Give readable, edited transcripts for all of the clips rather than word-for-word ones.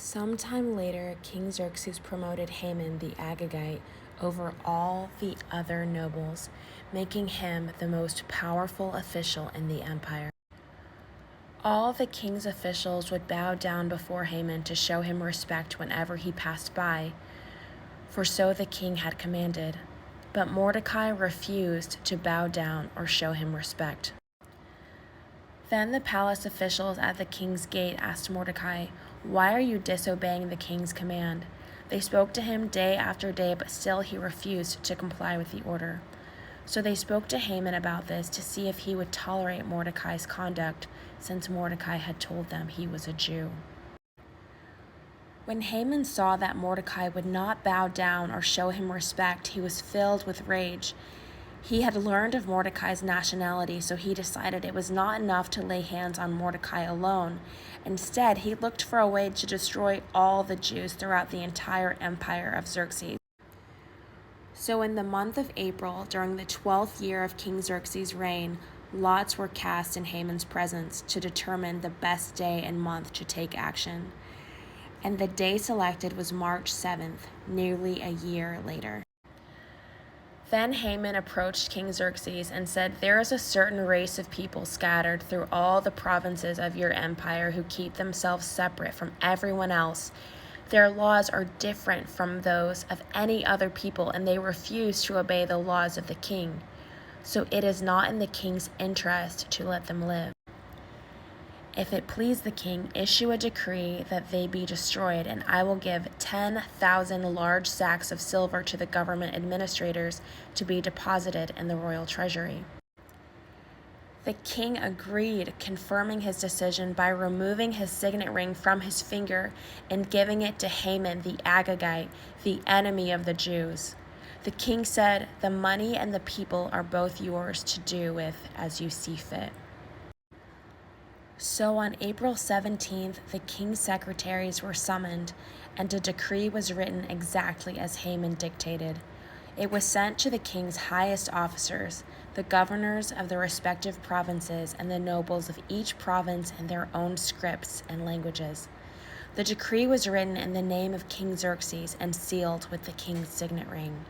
Sometime later, King Xerxes promoted Haman the Agagite over all the other nobles, making him the most powerful official in the empire. All the king's officials would bow down before Haman to show him respect whenever he passed by, for so the king had commanded. But Mordecai refused to bow down or show him respect. Then the palace officials at the king's gate asked Mordecai, "Why are you disobeying the king's command?" They spoke to him day after day, but still he refused to comply with the order. So they spoke to Haman about this to see if he would tolerate Mordecai's conduct, since Mordecai had told them he was a Jew. When Haman saw that Mordecai would not bow down or show him respect, he was filled with rage. He had learned of Mordecai's nationality, so he decided it was not enough to lay hands on Mordecai alone. Instead, he looked for a way to destroy all the Jews throughout the entire empire of Xerxes. So in the month of April, during the 12th year of King Xerxes' reign, lots were cast in Haman's presence to determine the best day and month to take action. And the day selected was March 7th, nearly a year later. Then Haman approached King Xerxes and said, "There is a certain race of people scattered through all the provinces of your empire who keep themselves separate from everyone else. Their laws are different from those of any other people, and they refuse to obey the laws of the king. So it is not in the king's interest to let them live. If it please the king, issue a decree that they be destroyed, and I will give 10,000 large sacks of silver to the government administrators to be deposited in the royal treasury." The king agreed, confirming his decision by removing his signet ring from his finger and giving it to Haman the Agagite, the enemy of the Jews. The king said, "The money and the people are both yours to do with as you see fit." So on April 17th, the king's secretaries were summoned, and a decree was written exactly as Haman dictated. It was sent to the king's highest officers, the governors of the respective provinces, and the nobles of each province in their own scripts and languages. The decree was written in the name of King Xerxes and sealed with the king's signet ring.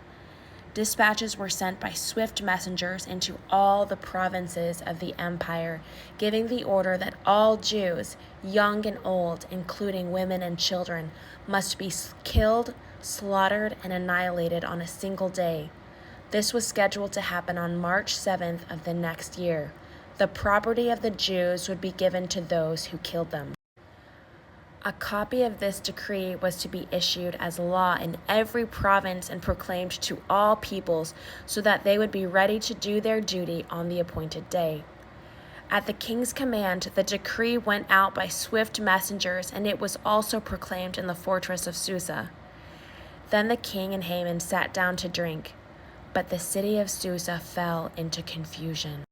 Dispatches were sent by swift messengers into all the provinces of the empire, giving the order that all Jews, young and old, including women and children, must be killed, slaughtered, and annihilated on a single day. This was scheduled to happen on March 7th of the next year. The property of the Jews would be given to those who killed them. A copy of this decree was to be issued as law in every province and proclaimed to all peoples so that they would be ready to do their duty on the appointed day. At the king's command, the decree went out by swift messengers, and it was also proclaimed in the fortress of Susa. Then the king and Haman sat down to drink, but the city of Susa fell into confusion.